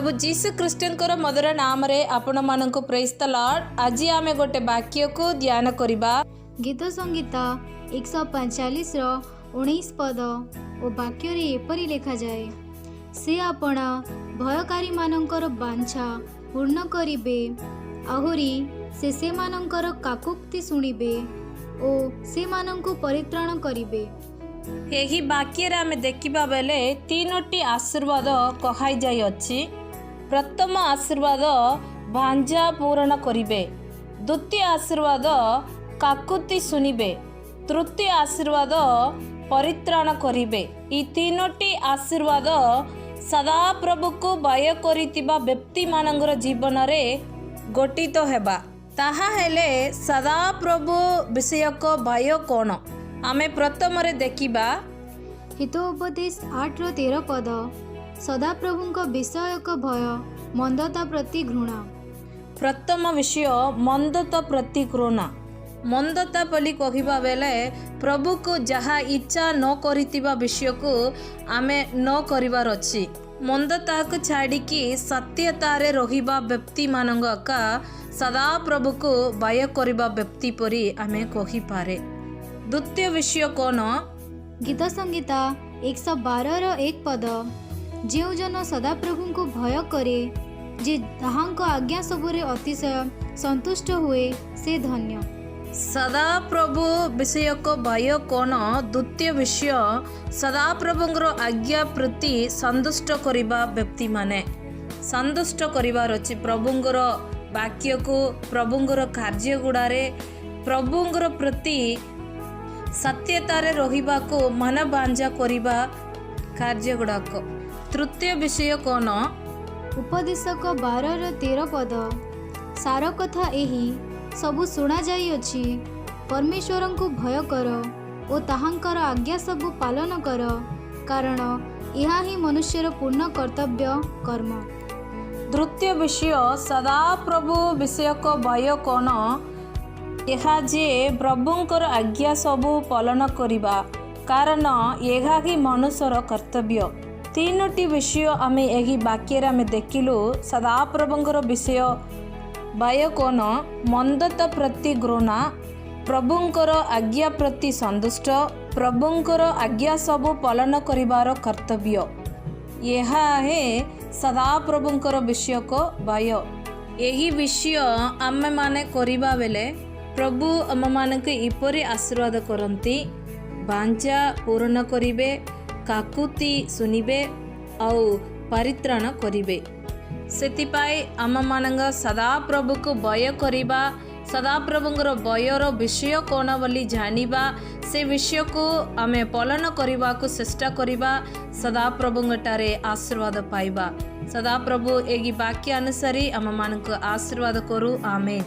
प्रभु जीसु ख्रीष्टनकर मधुर नाम रे आपण मानक प्रेज द लॉर्ड। आज आमे गोटे वाक्य को ध्यान करिबा। गीत संगीता 145 19 पद और वाक्य रे एपरि लेखा जाए, से आपण भयकारी मानकर बांछा पूर्ण करिबे, आहुरी से मानकर काकुक्ति शुणिबे ओ से मानंकु परित्राण करिबे। यही वाक्य रे आमे देखिबा बेले तीनोटी आशीर्वाद कहाई जाय अछि। प्रथम आशीर्वाद भांजा पूर्ण करिबे, द्वितीय आशीर्वाद काकुति सुनिबे, तृतीय आशीर्वाद परित्राण करिबे। ई तीनोटी आशीर्वाद सदा प्रभु को भय करितिबा व्यक्ति मानंगर जीवन रे गठित हेबा। ताहा हेले सदा प्रभु विषयक भय कोन आमे प्रथम रे देखिबा। हितोपदेश 8:13 पद, सदा प्रभुंक विषयक भय मंदता प्रति घृणा। प्रथम विषय मंदता प्रति घृणा। मंदता बोली कहिबा बेले प्रभु को जहा इच्छा न करितिबा विषय को आमे न करिवार अछि। मंदता को छाड़िकी सत्यतारे रहिबा व्यक्ति मानंग का सदा प्रभु को भय करिबा व्यक्ति परी आमे कहि पारे। द्वितीय विषय कोन? गीत संगीता 112:1 पद, जेउ जन सदा प्रभु को भय करे, जे ताहांक आज्ञा सबुरे अतिशय संतुष्ट हुए, से धन्य। सदा प्रभु विषय को भय कोन? द्वितीय विषय सदा प्रभुंगर आज्ञा प्रति संतुष्ट करिबा व्यक्ति माने संतुष्ट करिबार अछि। प्रभुंगर वाक्य को, प्रभुंगर कार्य गुड़ारे प्रभुंगर प्रति सत्यतारे रहिबा को मन बांझा करिबा कार्य गुड़ाक। तृतीय विषय कोन? उपदेशक 12:13 पद, सार कथा एही सबु सुना जाई अछि, परमेश्वर को भय कर ओ ताहांकर आज्ञा सबु पालन कर, कारण यहा ही मनुष्यर पूर्ण कर्तव्य कर्म। तृतीय विषय सदा प्रभु विषय को भय कोन? यहा जे प्रभुंकर आज्ञा सबु पालन करिबा, कारण यहा ही मनुष्यर कर्तव्य। तीनोटी विषय आमे एही वाक्य रे आमे देखिलु। सदा प्रभुंकर विषय भय कोन? मंदता प्रति घृणा, प्रभुंकर आज्ञा प्रति संतुष्ट, प्रभुंकर आज्ञा सबु पालन करिबार कर्तव्य। यहा है सदा प्रभुंकर विषय को भय। यही विषय आमे माने करिबा बेले प्रभु आम मानक इपरि आशीर्वाद करती। बांझा पूर्ण करिबे, काकुति सुनिबे आउ परित्राण करिबे। सेतिपाई आम मानक सदा प्रभु को भय करिबा, सदा प्रभुंकर भयर विषय कोन बोली जानिबा, से विषय को आमे पालन करबा को चेष्टा करिबा, सदा प्रभुंगटारे आशीर्वाद पाइबा। सदा प्रभु एगी वाक्य अनुसारी आम मानक आशीर्वाद करू। आमेन।